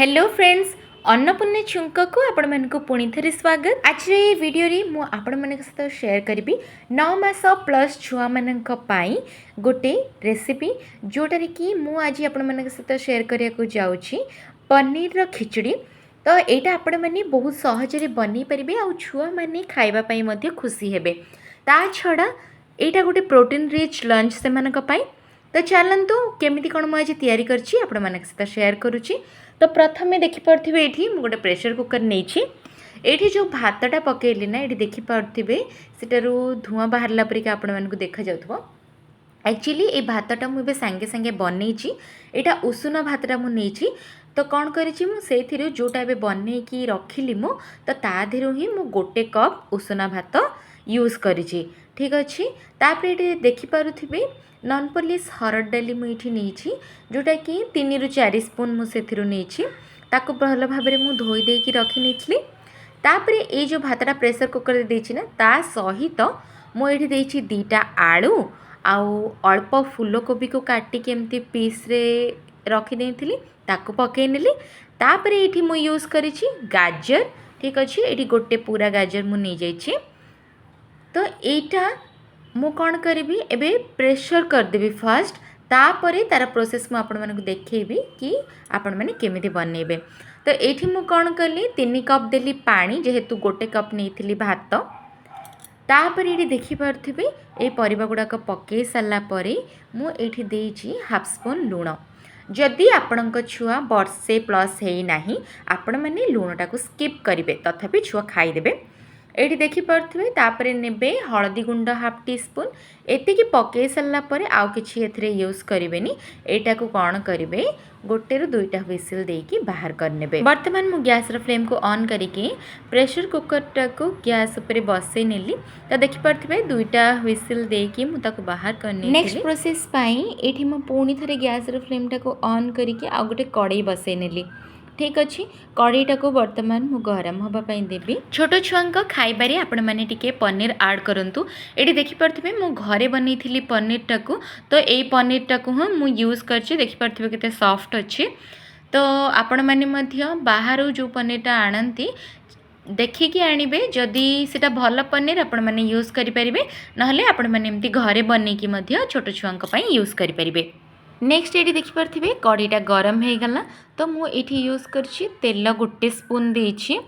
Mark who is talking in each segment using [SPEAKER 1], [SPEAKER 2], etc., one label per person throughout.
[SPEAKER 1] Hello friends Annapurna छुंक को आपण मानक पुणी थे स्वागत। आज ये वीडियो रे मु आपण मानक सहित शेयर करी 9 मास प्लस छुआ मानक पाई गोटे रेसिपी जोटारे कि मु आज आपण मानक सहित शेयर करिया को जाउची पनीर रो खिचड़ी। तो एटा आपण माने बहुत सहज रे बनै परिबे आ छुआ माने खाइबा पई मध्ये खुशी हेबे। ता छडा एटा गोटे प्रोटीन रिच लंच से मानक पाई। तो चलतु केमी कौन मुझे तैयारी करछि आपण मानक सहित शेयर करुच्ची। तो प्रथमे देखिपे ये गोटे प्रेशर कुकर नहीं ये जो भातटा पकेली ना ये देखिपे सेटारू धुआं बाहरला परिका आपण मानक देखा जाउथबो। एक्चुअली ये भातटा मुझे सांगे सांगे बनईची एटा उषुना भातटा मु नेछि। तो कौन करिछि मु सेथिरु जोटा बे बनै की रखिली मु तो ता देरु ही मु गोटे कप उषुना भात यूज करिछि। ठीक अछि। तापर ये देखि पारुथिबे नॉन पॉलिश हरड़ डाली मुझे नहीं जोटा कि 3 ରୁ 4 स्पून मुझे नहीं ताको भल भाव में धोई देकी रखी नहीं। तापर ये जो भातटा प्रेशर कुकर देछि ना ता सहित मुझे देछि 2टा आलू आउ अल्प फूलकोबी को काटिक एमती पीस रे रखी देइथिली ताको पकई नेली। तापर ये मु यूज करिछि गाजर। ठीक अच्छे। ये गोटे पूरा गाजर मु नहीं जाइछि। तो एटा मु कौन करी एबे प्रेशर करदेवी फास्ट तापरे तार प्रोसेस मु आपण मानक देखैबी कि आपण माने केमिति बनेबे। तो एठी मु कौन कली 3 कप देली पानी जेहेतु गोटे कप नहीं भात। तापर ये देखि पारथिबे ए परिबा गुडाक पकई सारला परे मु एठी देइछि हाफ स्पून लूण। जदि आपणक छुआ वर्षे प्लस है नाही आपण माने लूणटा को स्किप करिवे तथापि छुआ खाईदेबे। ये देखिपे तापर ने हलदी गुंड हाफ टी स्पून एतिकी पकई सारा पर आउ कि यूज करें। एटा को कौन करेंगे गोटे रु 2टा हुइसिल देकी बाहर करने। बर्तमान मु गैस फ्लेम को ऑन करके प्रेशर कुकर को गैस उपर बसई नेली। तो देखिपे 2टा हुइसिल देकी मुझे बाहर करने। नेक्स्ट प्रोसेस ये मु पुणी थे गैस फ्लेम को ऑन करके आउ गोटे कड़ाई बसई नेली। ठीक अच्छे। कड़ाईटा को बर्तमान मु गरम होगापाई देवी। छोट छुआ खाइबारे आपण मैंने टिके पनीर ऐड करंतु। ये देखिपे मु घरे बनई पनीरटा को तो यही पनीरटा को हाँ मु यूज करछि। देखिपे केते सॉफ्ट अच्छे। तो आपण मैंने बाहर जो पनीरटा आणती देखिकी आणबे जदि सेटा भल पनीर आपण मैंने यूज करें ना आपण मैंने एमती घरे बनईकी छोट छुआ यूज करें। नेक्स्ट ये देखिपे कड़ाईटा गरम हो गला। तो मुझे यूज करछि तेल गोटे स्पून देछि।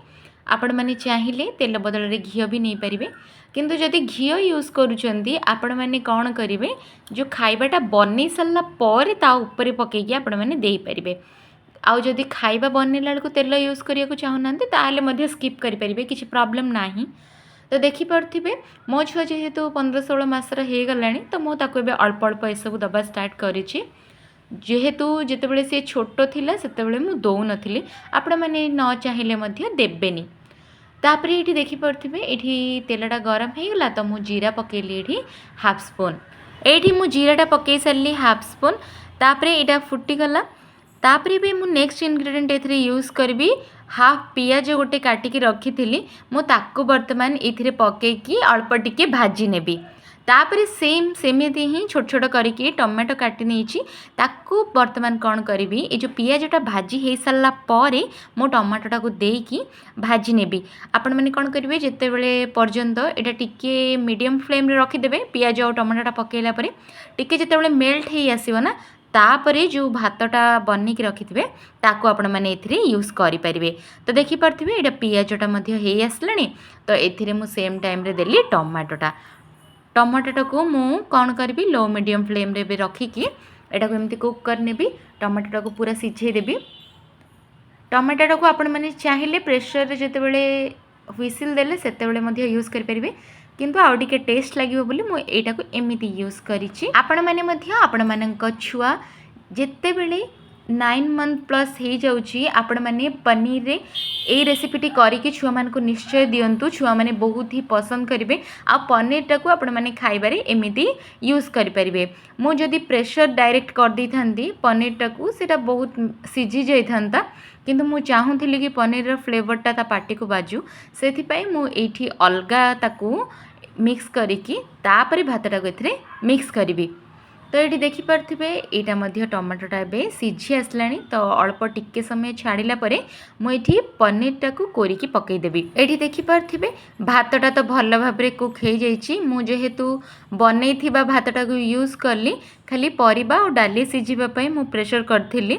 [SPEAKER 1] आपण मैंने चाहिए तेल बदल में घी भी नहीं पारे किंतु जदि घी यूज करुँच आपण मैंने कौन करेंगे जो खाइबाटा बन सारा पर ता ऊपर पकईकि आपण मैंने दे पारे। आउ जदि खाइबा बनला बेलू तेल यूज करने को चाहूना ताले स्किप करेंगे किसी प्रॉब्लम नहीं। तो देखिपे मो छुआ जेहेतु 15-16 मासर हो गला तो मुझे अल्प अल्प यू दबा स्टार्ट करेछि। जेहेतु जितेबाला सी छोट थिला सेतेबाला मु दौ नथिली आपण मैंने न चाहिए देबेनी। तापर ये देखिपे ये तेलटा गरम हो गला तो मु जीरा पकेली ये हाफ स्पून। ये मु जीराटा पकई सारी हाफ स्पून। तापर यहाँ फुटीगला। तापर भी मु नेक्स्ट इनग्रेडिएंट ये यूज करी हाफ पियाज गोटे काटिकी रखी थी मुझे बर्तमान ये पकईकी अल्प टिके भाजी नेबी। तापर सेम सेमती ही छोट छोट करके टमाटो काटी नहीं ताकू बर्तमान कौन करी ये जो पियाजटा भाजी हो सारा पर मो टमाटोटा को देकी भाजी नेबी। आपण मैंने कौन करेंगे जिते बड़े पर्यंत यहाँ टिके मीडियम फ्लेम रे रखीदेवे पियाज और टमाटोटा पकईला टिके जिते मेल्ट हो आसो ना तापरे जो भातटा बनिक रखिथे ताकू आपण मैंने ये यूज करें। तो देखिपे यहाँ पियाजटा हो आसला। तो ये मु सेम टाइम रे देली टमाटोटा को मु कौन करी लो मीडियम फ्लेम रे भी रखिकी यहाँ को एमती कुक करने। टमाटोटा को पूरा सिझे देवी। टमाटोटा को आपण मैंने चाहिए प्रेशर रे जिते बड़े हुइसिल देले सेते बड़े यूज करें किंतु आउ टिके टेस्ट लगे बोली मु एटा को एमिति यूज करिछि। आपण माने छुआ जिते बेले 9 मंथ प्लस हो जाउची आपण माने पनीर रे ए रेसिपीटी करिके छुआ मान को निश्चय दियंतु। छुआ माने बहुत ही पसंद करेंगे आ पनीरटा को आपण माने खाइबारे एमिति यूज करि परिबे। मु जदि प्रेशर डायरेक्ट कर दी थांती पनीरटा को सेटा बहुत सिझी जाई थांता किंतु मु चाहूथिली कि पनीर रो फ्लेवरटा ता पाटी को बाजू सेथि पई मु एठी अलगा ताकू मिक्स करिकी तापरे भातटा को एथरे मिक्स करिवि। तो ये देखिपे यहाँ टमाटोटा ए सीझी आसला तो अल्प टिके समय छाड़िला मुझे पनीर टाक कोरिकी पकईदेवी। ये देखिपे भातटा तो भल भाव कुक हो जाइए। मुझेतु बनई भातटा को यूज कली खाली परिबा और डाली सीझापी मु प्रेशर करी।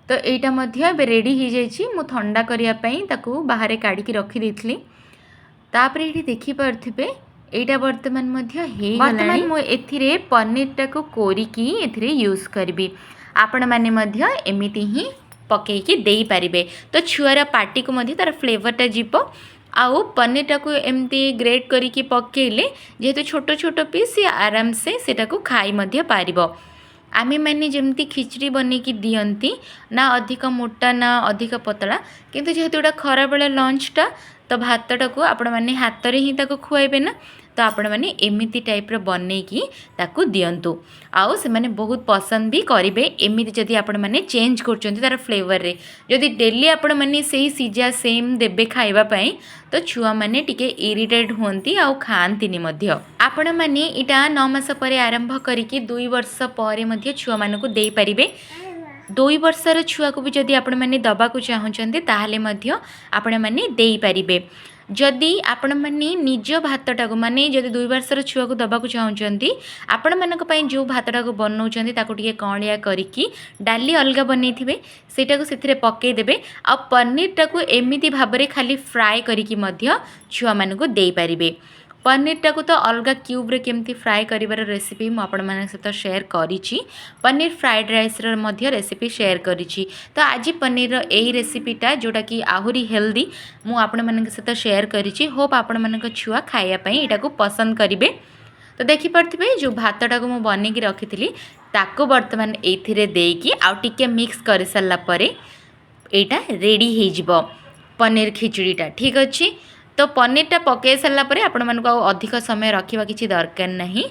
[SPEAKER 1] तो यहाँ रेडी हो जाइए। मु ठंडा करने बाहर काढ़ी रखीदी। तापर ये देखिपे एटा वर्तमान वर्तमान मुझे पनीर टाक कोरिकी एथिरे यूज करी। आपण मैंने एमती ही पकईकी दे पारे तो छुआर पार्टी को तार फ्लेवरटा जीव। आउ पनीर टाक एमती ग्रेट करिकी पकेले जेहेतु छोट छोट पीस आराम से सेटाको खाई पारिबो। आमे मैंने जमती खिचड़ी बनईकी दियंती ना अधिक मोटा ना अधिक पतला किंतु जेहेतु एटा खरा बेला लंचटा तो भातटा को आपण मैंने हाथ में ही खुआबे ना तो आपण मैंने एमती टाइप्र बनईकी ताकू दियंतु। आउ से माने बहुत पसंद भी करेंगे एमती जदि आपण मैंने चेंज कर तार फ्लेवर रे। जदि डेली आपण मैंने से सीजा सेम देबे खाइबा पई तो छुआ मैंने टिके इरिटेट होती आउ खाआंतिनी मध्य। आपण मैंने इटा 9 मास पर आरंभ करिकी 2 वर्ष पर छुआ मानकु देई परिबे। 2 वर्षर छुआ को भी जदि आपण मैंने दबा को चाहते ताहले मध्य आपण मैंने देई परिबे। जदि आपण मैंने निज भातटा को माने जदि 2 वर्षर छुआ को दबा को चाहते आपण मानक पई जो भातटा को बनाउछंती ताको टिके कणिया करिकी डाली अलग बनैथिबे सेटा को सेथिरे पकई देबे। आ पनीर टाको एमिति भाबरे खाली फ्राए करिकी मध्य छुआ मानकु देई परिबे। पनीर टाक तो अलग क्यूब रे केमती फ्राए करिवार रेसिपी मु आपण मानक सहित शेयर करिछि। पनीर फ्राइड राइस रो मध्य रेसिपी शेयर करिछि। तो आज पनीर रो एही रेसिपीटा जोटा कि आहुरी हेल्दी मु आपण मानक सहित शेयर करिछि। होप आपण मानक छुआ खाइया पई एटा को पसंद करिवे। तो देखि परथिबे जो भातटा को मु बनेकी रखिथिली ताको वर्तमान एथिरे देकी आ टिके मिक्स करि सल्ला परे एटा रेडी हे जिवो पनीर खिचड़ीटा। ठीक अछि। तो पनीरटा पकई सारा पर आपण मानक अधिक समय रखा किसी दरकार नहीं।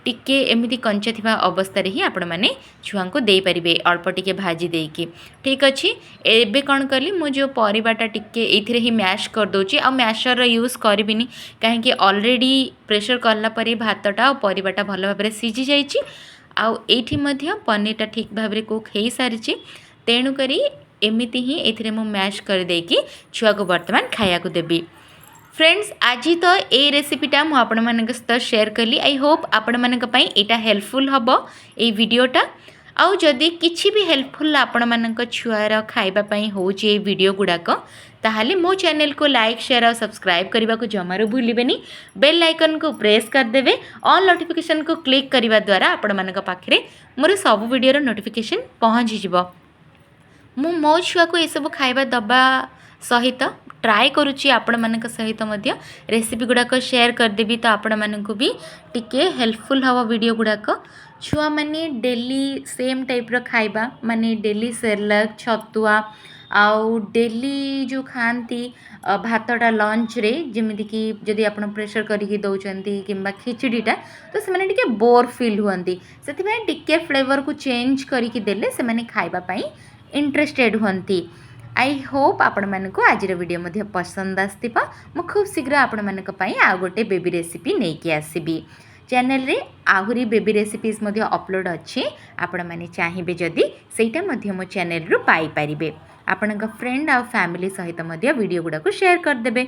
[SPEAKER 1] टिके एमती कंचा थिबा अवस्था ही आपण मैंने छुआ को दे पारिबे अल्प टिके भाजी देकी। ठीक अच्छे। एबे कौन कली मु जो परिबाटा टिके एथिरे ही मैश कर दोची आ मैशर यूज करबिनी कहीं ऑलरेडी प्रेशर कला पर भातटा और परिबाटा भल भाव सीझी जाइछि। आउ एठी मध्य पनीरटा ठीक भाव कुक हो सारी तेणु करी एमिति ही एथिरे मु मैश कर देकी छुआ को वर्तमान खाया को देबी। फ्रेंड्स आज तो ये रेसिपीटा मु आपण मानक सहित शेयर कली। आई होप आपण मानक पई एटा हेल्पफुल हबो ए वीडियोटा। आउ जदि किछि भी हेल्पफुल आपण मानक छुआर खाइबा पई होची ए वीडियो गुडाक ताहले मो चैनल को लाइक शेयर और सब्सक्राइब करबा को जमारो भूलिबेनी। बेल आइकन को प्रेस कर देबे। ऑल नोटिफिकेशन को क्लिक करबा द्वारा आपण मानक पाखरे मोर सब वीडियो रो नोटिफिकेशन पहुंची जिवो। मु मो छुआ को ए सब खाइबा दबा सहित ट्राए करुच्ची आपण मानक सहित मध्य रेसिपी गुड़ाक शेयर करदेवी। तो आपण मानक भी टिके हेल्पफुल हवा वीडियो गुड़ाक। छुआ माने डेली सेम टाइप्र खाइबा माने डेली सेरेलैक छतुआ आउ डेली जो खाती भातटा लंच रे जमीती कि जदि आप प्रेशर करके दौरान कि खिचड़ीटा तो से टिके बोर फील हुंती से टिके फ्लेवर को चेंज करके देले से माने खाइबापी इंटरेस्टेड हुंती। आई होप आपण मानक आज वीडियो मध्य पसंद आसथिबा। मु खूब शीघ्र आपण मानक पई आ गोटे बेबी रेसिपी नेकी आसीबी। चैनल रे आहुरी बेबी रेसिपीज मध्य अपलोड अच्छे आपण माने चाहिबे जदि सेटा मध्य मो चैनल रु पाई परिबे। आपणक फ्रेंड आ फैमिली सहित मध्य वीडियो गुडा को शेयर कर देबे।